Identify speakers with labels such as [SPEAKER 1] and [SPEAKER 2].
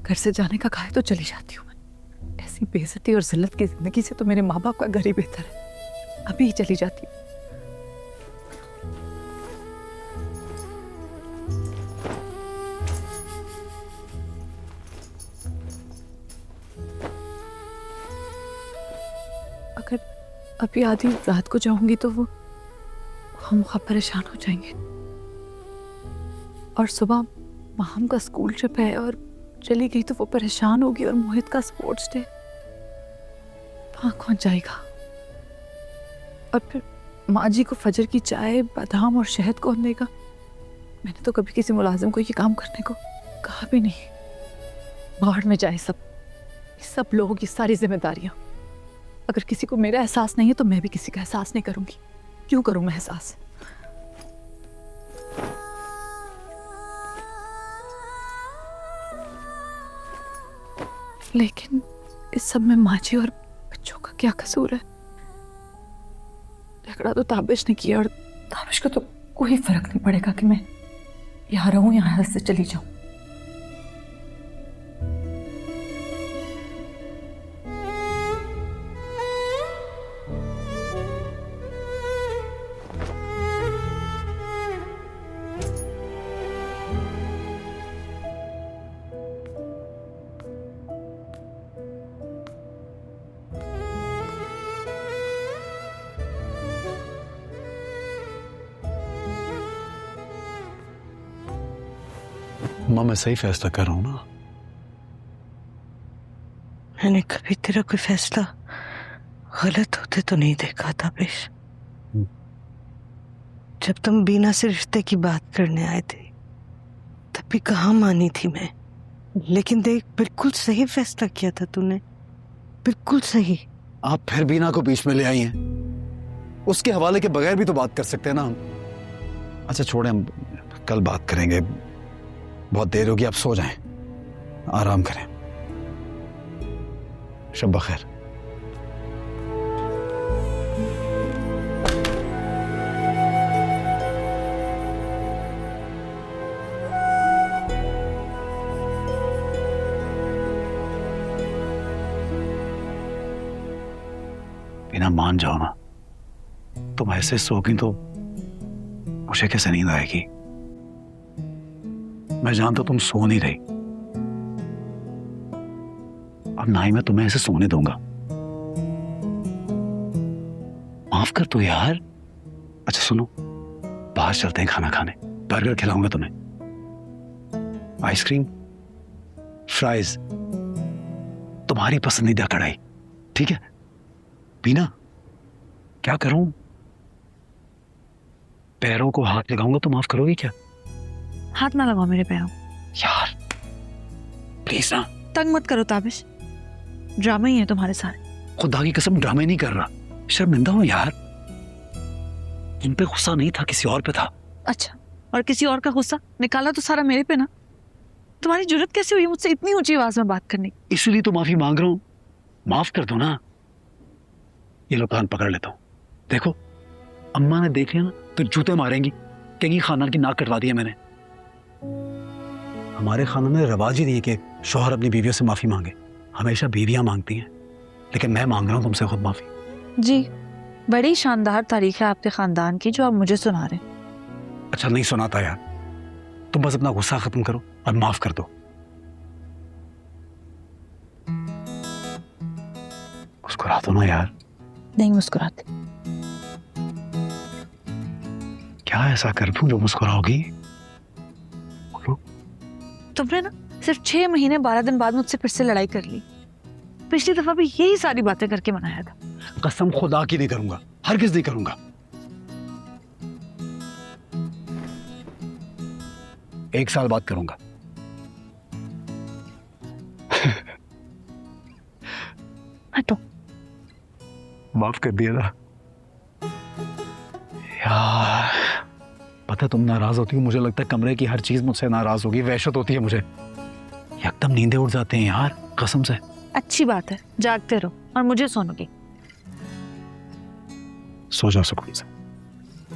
[SPEAKER 1] घर से जाने का कहा तो चली जाती हूँ मैं। ऐसी बेइज्जती और जिल्लत की जिंदगी से तो मेरे माँ बाप का घर ही बेहतर है। अभी ही चली जाती हूँ। अगर अभी आधी रात को जाऊंगी तो वो हम परेशान हो जाएंगे। और सुबह माहम का स्कूल ट्रिप है और चली गई तो वो परेशान होगी। और मोहित का स्पोर्ट्स डे, वहां कौन जाएगा? और फिर माँ जी को फजर की चाय, बादाम और शहद कौन देगा? मैंने तो कभी किसी मुलाजिम को ये काम करने को कहा भी नहीं। बाहर में जाए सब लोग, ये सारी जिम्मेदारियां। अगर किसी को मेरा एहसास नहीं है तो मैं भी किसी का एहसास नहीं करूंगी। क्यों करूं मैं एहसास? लेकिन इस सब में माँ जी और बच्चों का क्या कसूर है? झगड़ा तो ताबिश ने किया और ताबिश को तो कोई फर्क नहीं पड़ेगा कि मैं यहाँ रहूं या यहाँ से चली जाऊं।
[SPEAKER 2] माँ, मैं सही फैसला कर रहा हूं ना?
[SPEAKER 3] मैंने कभी तेरा कोई फैसला गलत होते तो नहीं देखा ताबिश। जब तुम बीना से रिश्ते की बात करने आए थे तब भी कहाँ मानी थी मैं। लेकिन देख, बिल्कुल सही फैसला किया था तूने, बिल्कुल सही।
[SPEAKER 2] आप फिर बीना को बीच में ले आई हैं। उसके हवाले के बगैर भी तो बात कर सकते हैं ना हम। अच्छा छोड़ें, हम कल बात करेंगे। बहुत देर होगी, आप सो जाएं, आराम करें। शब बखैर। बिना मान जाओ ना, तुम ऐसे सोगी तो मुझे कैसे नींद आएगी? मैं जानता तुम सो नहीं रही। अब ना ही मैं तुम्हें ऐसे सोने दूंगा। माफ कर तू यार। अच्छा सुनो, बाहर चलते हैं खाना खाने। बर्गर खिलाऊंगा तुम्हें, आइसक्रीम, फ्राइज, तुम्हारी पसंदीदा कढ़ाई। ठीक है बीना? क्या करूं? पैरों को हाथ लगाऊंगा तो माफ करोगी क्या?
[SPEAKER 3] हाथ ना लगाओ मेरे पैरों।
[SPEAKER 2] यार प्लीज ना।
[SPEAKER 3] तंग मत करो ताबिश, ड्रामा ही है तुम्हारे सारे।
[SPEAKER 2] खुदा की कसम ड्रामे नहीं कर रहा, शर्मिंदा हूं यार। इन पे गुस्सा नहीं था, किसी और पे था।
[SPEAKER 3] अच्छा, और किसी और का गुस्सा निकाला तो सारा मेरे पे ना? तुम्हारी जुर्रत कैसे हुई मुझसे इतनी ऊंची आवाज में बात करने?
[SPEAKER 2] इसलिए तो माफी मांग रहा हूं, माफ कर दो ना। ये लो कान पकड़ लेता हूं। देखो अम्मा ने देख लिया ना तो जूते मारेंगी, कहेंगी खानदान की नाक कटवा दी है मैंने। हमारे खानदान में रवाज ही नहीं है कि शौहर अपनी बीवियों से माफी मांगे। हमेशा बीवियां मांगती हैं, लेकिन मैं मांग रहा हूं तुमसे खुद माफी।
[SPEAKER 3] जी, बड़ी शानदार तारीख है आपके खानदान की जो आप मुझे सुना रहे हैं।
[SPEAKER 2] अच्छा नहीं सुनाता यार, तुम बस अपना गुस्सा खत्म करो और माफ कर दो। मुस्कुरा दो ना यार।
[SPEAKER 3] नहीं मुस्कुराते।
[SPEAKER 2] क्या ऐसा कर दूं जो मुस्कुराओगी? बोलो।
[SPEAKER 3] तुमने ना सिर्फ 6 महीने 12 दिन बाद मुझसे फिर से लड़ाई कर ली। पिछली दफा भी यही सारी बातें करके मनाया था।
[SPEAKER 2] कसम खुदा की नहीं करूंगा, हरगिज़ नहीं करूंगा। एक साल बाद करूंगा।
[SPEAKER 3] हटो।
[SPEAKER 2] माफ कर दिया ना यार। पता तुम नाराज होती हो, मुझे लगता है कमरे की हर चीज मुझसे नाराज होगी। वहशत होती है मुझे, एकदम नींदें उड़ जाते हैं यार कसम से।
[SPEAKER 3] अच्छी बात है, जागते रहो और मुझे सोने दो।
[SPEAKER 2] सो जाओ सुकून से।